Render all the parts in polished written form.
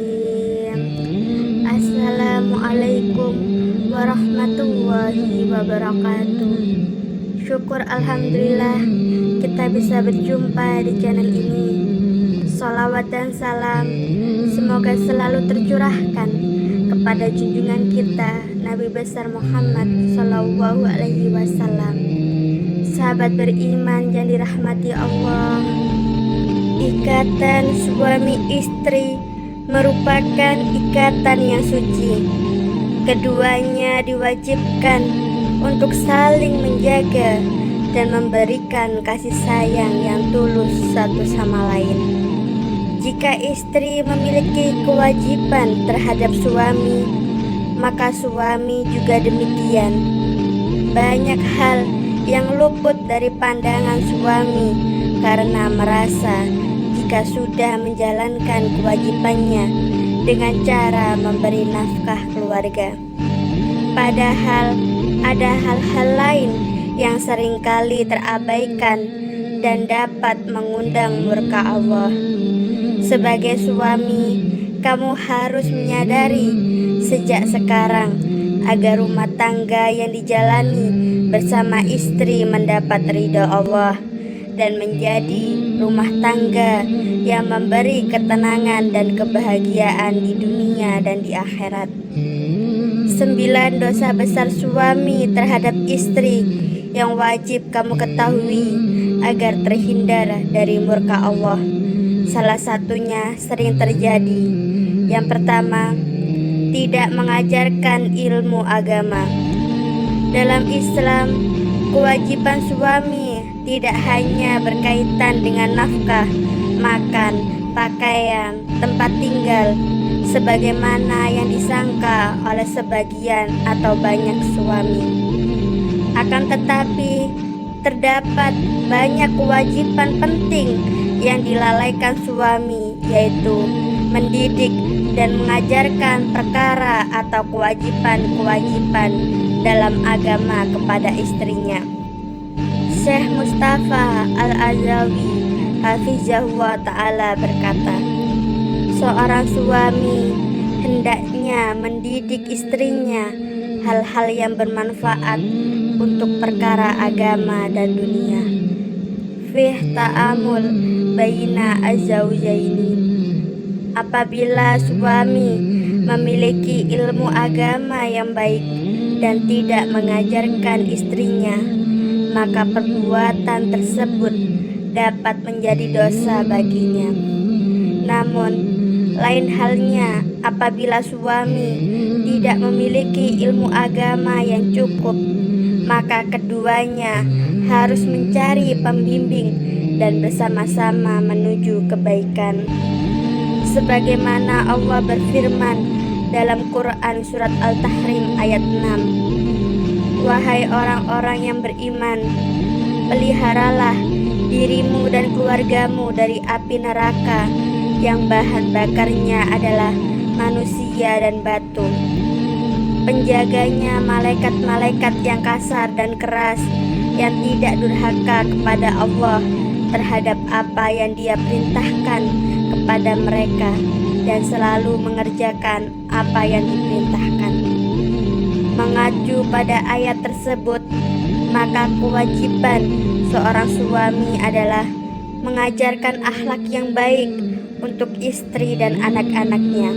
Bismillahirrahmanirrahim. Assalamualaikum warahmatullahi wabarakatuh. Syukur alhamdulillah kita bisa berjumpa di channel ini. Sholawat dan salam semoga selalu tercurahkan kepada junjungan kita Nabi besar Muhammad Sallallahu Alaihi Wasallam. Sahabat beriman yang dirahmati Allah, ikatan suami istri merupakan ikatan yang suci. Keduanya diwajibkan untuk saling menjaga dan memberikan kasih sayang yang tulus satu sama lain. Jika istri memiliki kewajiban terhadap suami, maka suami juga demikian. Banyak hal yang luput dari pandangan suami karena merasa jika sudah menjalankan kewajibannya dengan cara memberi nafkah keluarga. Padahal ada hal-hal lain yang seringkali terabaikan dan dapat mengundang murka Allah. Sebagai suami, kamu harus menyadari sejak sekarang agar rumah tangga yang dijalani bersama istri mendapat ridho Allah dan menjadi rumah tangga yang memberi ketenangan dan kebahagiaan di dunia dan di akhirat. 9 dosa besar suami terhadap istri yang wajib kamu ketahui agar terhindar dari murka Allah. Salah satunya sering terjadi. Yang pertama, tidak mengajarkan ilmu agama. Dalam Islam, kewajiban suami tidak hanya berkaitan dengan nafkah, makan, pakaian, tempat tinggal, sebagaimana yang disangka oleh sebagian atau banyak suami. Akan tetapi, terdapat banyak kewajiban penting yang dilalaikan suami, yaitu mendidik dan mengajarkan perkara atau kewajiban-kewajiban dalam agama kepada istrinya. Syekh Mustafa Al-Azawi Hafizahullah Ta'ala berkata, seorang suami hendaknya mendidik istrinya hal-hal yang bermanfaat untuk perkara agama dan dunia. Fih ta'amul baina az-zawjaini. Apabila suami memiliki ilmu agama yang baik dan tidak mengajarkan istrinya, maka perbuatan tersebut dapat menjadi dosa baginya. Namun, lain halnya apabila suami tidak memiliki ilmu agama yang cukup, maka keduanya harus mencari pembimbing dan bersama-sama menuju kebaikan. Sebagaimana Allah berfirman dalam Quran surat Al-Tahrim ayat 6, wahai orang-orang yang beriman, peliharalah dirimu dan keluargamu dari api neraka yang bahan bakarnya adalah manusia dan batu. Penjaganya malaikat-malaikat yang kasar dan keras, yang tidak durhaka kepada Allah terhadap apa yang Dia perintahkan kepada mereka dan selalu mengerjakan apa yang diperintahkan. Mengacu pada ayat tersebut, maka kewajiban seorang suami adalah mengajarkan akhlak yang baik untuk istri dan anak-anaknya.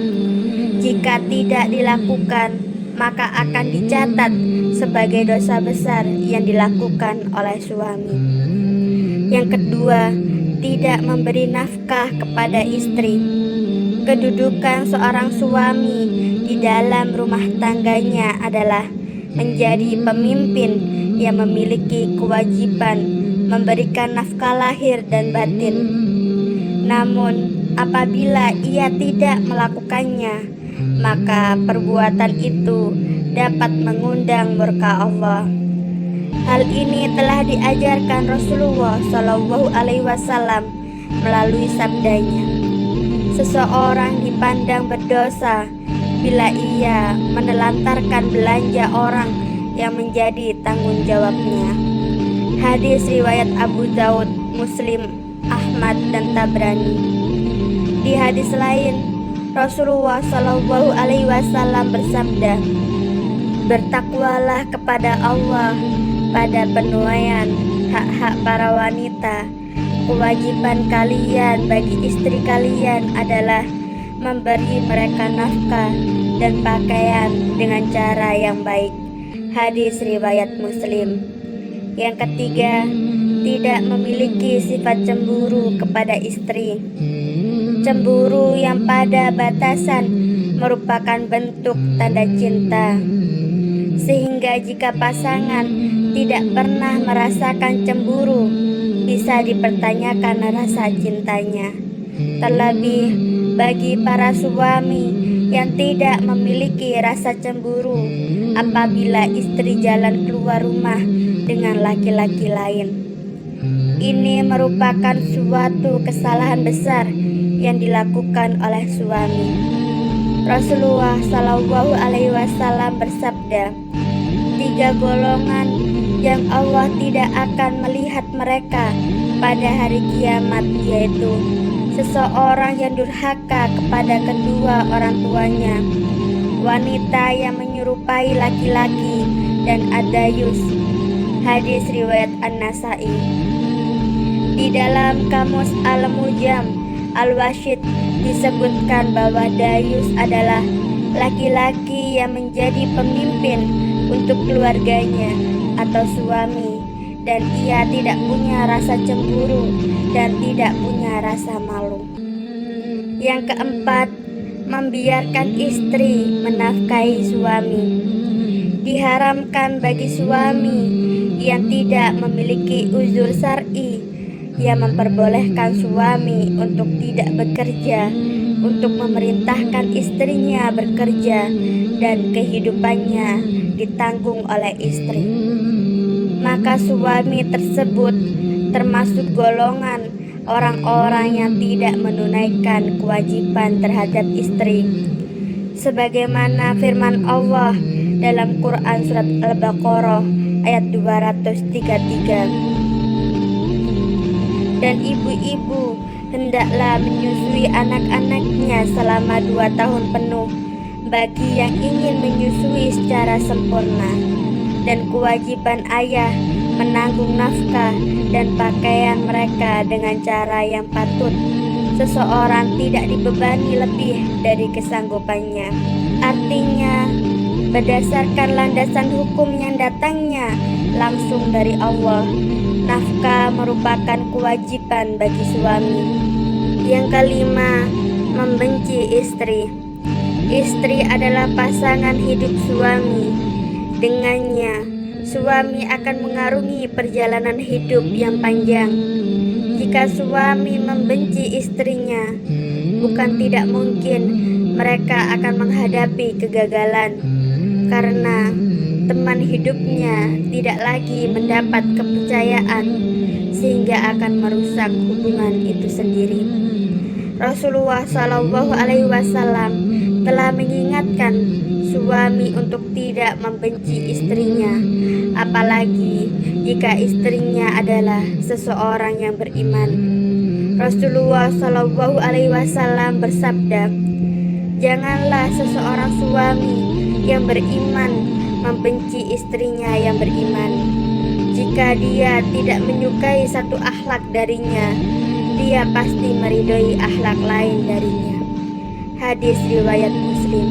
Jika tidak dilakukan, maka akan dicatat sebagai dosa besar yang dilakukan oleh suami. Yang kedua, tidak memberi nafkah kepada istri. Kedudukan seorang suami di dalam rumah tangganya adalah menjadi pemimpin yang memiliki kewajiban memberikan nafkah lahir dan batin. Namun, apabila ia tidak melakukannya, maka perbuatan itu dapat mengundang murka Allah. Hal ini telah diajarkan Rasulullah Shallallahu Alaihi Wasallam melalui sabdanya, seseorang dipandang berdosa bila ia menelantarkan belanja orang yang menjadi tanggung jawabnya. Hadis riwayat Abu Daud, Muslim, Ahmad, dan Tabrani. Di hadis lain, Rasulullah Shallallahu Alaihi Wasallam bersabda, bertakwalah kepada Allah pada penunaian hak-hak para wanita. Kewajiban kalian bagi istri kalian adalah memberi mereka nafkah dan pakaian dengan cara yang baik. Hadis riwayat Muslim. Yang ketiga, tidak memiliki sifat cemburu kepada istri. Cemburu yang pada batasan merupakan bentuk tanda cinta, sehingga jika pasangan tidak pernah merasakan cemburu, bisa dipertanyakan rasa cintanya. Terlebih bagi para suami yang tidak memiliki rasa cemburu apabila istri jalan keluar rumah dengan laki-laki lain. Ini merupakan suatu kesalahan besar yang dilakukan oleh suami. Rasulullah Shallallahu Alaihi Wasallam bersabda, 3 golongan yang Allah tidak akan melihat mereka pada hari kiamat, yaitu seseorang yang durhaka kepada kedua orang tuanya, wanita yang menyerupai laki-laki, dan adayus. Hadis riwayat An-Nasai. Di dalam Kamus Al-Mujam Al-Washid disebutkan bahwa dayus adalah laki-laki yang menjadi pemimpin untuk keluarganya atau suami, dan ia tidak punya rasa cemburu dan tidak punya rasa malu. Yang keempat, membiarkan istri menafkahi suami. Diharamkan bagi suami yang tidak memiliki uzur syar'i yang memperbolehkan suami untuk tidak bekerja, untuk memerintahkan istrinya bekerja dan kehidupannya ditanggung oleh istri. Maka suami tersebut termasuk golongan orang-orang yang tidak menunaikan kewajiban terhadap istri, sebagaimana firman Allah dalam Quran surat Al-Baqarah ayat 233. Dan ibu-ibu hendaklah menyusui anak-anaknya selama 2 tahun penuh bagi yang ingin menyusui secara sempurna, dan kewajiban ayah menanggung nafkah dan pakaian mereka dengan cara yang patut. Seseorang tidak dibebani lebih dari kesanggupannya. Artinya, berdasarkan landasan hukum yang datangnya langsung dari Allah, nafkah merupakan kewajiban bagi suami. Yang kelima, membenci istri. Istri adalah pasangan hidup suami. Dengannya, suami akan mengarungi perjalanan hidup yang panjang. Jika suami membenci istrinya, bukan tidak mungkin mereka akan menghadapi kegagalan, karena teman hidupnya tidak lagi mendapat kepercayaan, sehingga akan merusak hubungan itu sendiri. Rasulullah Shallallahu Alaihi Wasallam telah mengingatkan suami untuk tidak membenci istrinya, apalagi jika istrinya adalah seseorang yang beriman. Rasulullah Shallallahu Alaihi Wasallam bersabda, janganlah seseorang suami yang beriman membenci istrinya yang beriman. Jika dia tidak menyukai satu akhlak darinya, dia pasti meridhoi akhlak lain darinya. Hadis riwayat Muslim.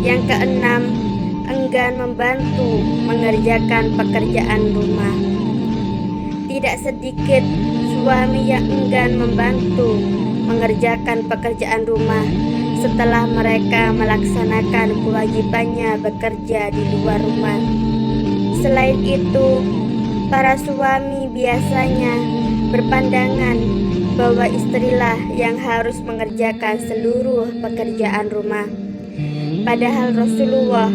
Yang keenam, enggan membantu mengerjakan pekerjaan rumah. Tidak sedikit suami yang enggan membantu mengerjakan pekerjaan rumah setelah mereka melaksanakan kewajibannya bekerja di luar rumah. Selain itu, para suami biasanya berpandangan bahwa istrilah yang harus mengerjakan seluruh pekerjaan rumah. Padahal Rasulullah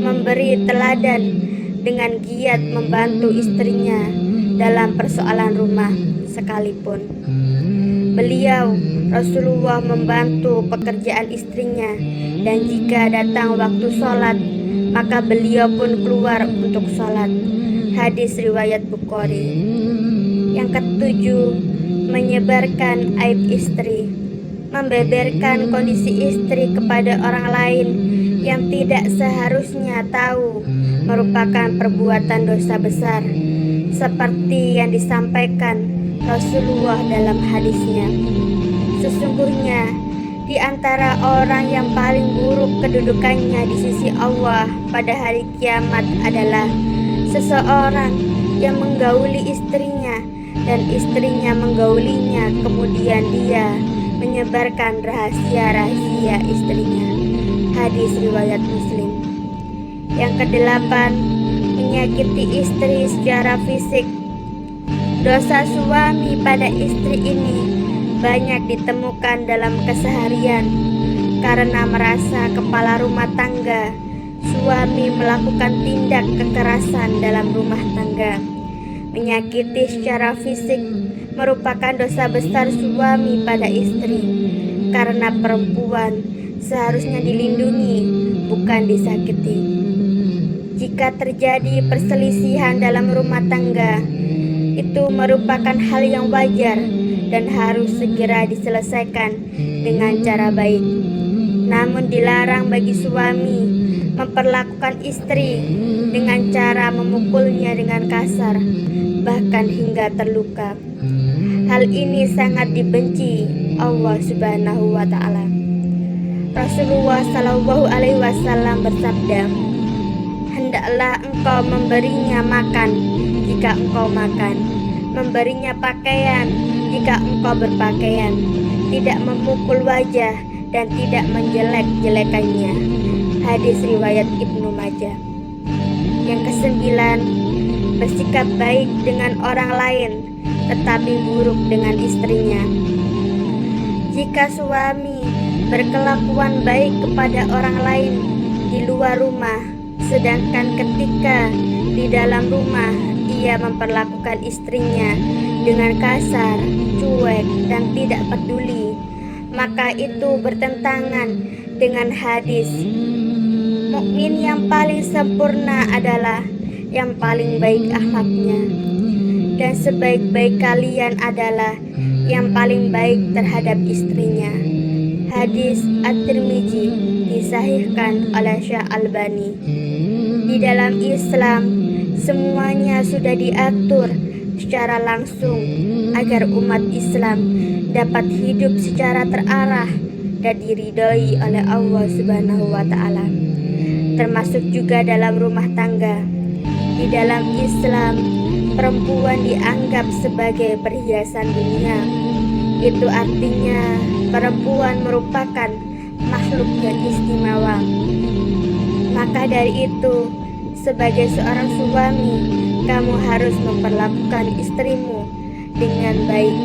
memberi teladan dengan giat membantu istrinya dalam persoalan rumah sekalipun. Beliau, Rasulullah, membantu pekerjaan istrinya, dan jika datang waktu sholat, maka beliau pun keluar untuk sholat. Hadis riwayat Bukhari. Yang ketujuh, menyebarkan aib istri. membeberkan kondisi istri kepada orang lain yang tidak seharusnya tahu merupakan perbuatan dosa besar, seperti yang disampaikan Rasulullah dalam hadisnya. Sesungguhnya di antara orang yang paling buruk kedudukannya di sisi Allah pada hari kiamat adalah seseorang yang menggauli istrinya dan istrinya menggaulinya, kemudian dia menyebarkan rahasia-rahasia istrinya. Hadis riwayat Muslim. Yang kedelapan, menyakiti istri secara fisik. Dosa suami pada istri ini banyak ditemukan dalam keseharian karena merasa kepala rumah tangga. Suami melakukan tindak kekerasan dalam rumah tangga. Menyakiti secara fisik merupakan dosa besar suami pada istri, karena perempuan seharusnya dilindungi, bukan disakiti. Jika terjadi perselisihan dalam rumah tangga, itu merupakan hal yang wajar dan harus segera diselesaikan dengan cara baik. Namun dilarang bagi suami memperlakukan istri dengan cara memukulnya dengan kasar, bahkan hingga terluka. Hal ini sangat dibenci Allah Subhanahu wa Ta'ala. Rasulullah Shallallahu Alaihi Wasallam bersabda, hendaklah engkau memberinya makan jika engkau makan, memberinya pakaian jika engkau berpakaian, tidak memukul wajah dan tidak menjelek-jelekannya. Hadis riwayat Ibnu Majah. Yang kesembilan, bersikap baik dengan orang lain tetapi buruk dengan istrinya. Jika suami berkelakuan baik kepada orang lain di luar rumah, sedangkan ketika di dalam rumah ia memperlakukan istrinya dengan kasar, cuek, dan tidak peduli, maka itu bertentangan dengan hadis, mukmin yang paling sempurna adalah yang paling baik akhlaknya, dan sebaik-baik kalian adalah yang paling baik terhadap istrinya. Hadis At-Tirmidzi disahihkan oleh Syekh Albani. Di dalam Islam semuanya sudah diatur secara langsung agar umat Islam dapat hidup secara terarah dan diridhoi oleh Allah Subhanahu wa Ta'ala, termasuk juga dalam rumah tangga. Di dalam Islam, perempuan dianggap sebagai perhiasan dunia. Itu artinya perempuan merupakan makhluk yang istimewa. Maka dari itu, sebagai seorang suami, kamu harus memperlakukan istrimu dengan baik.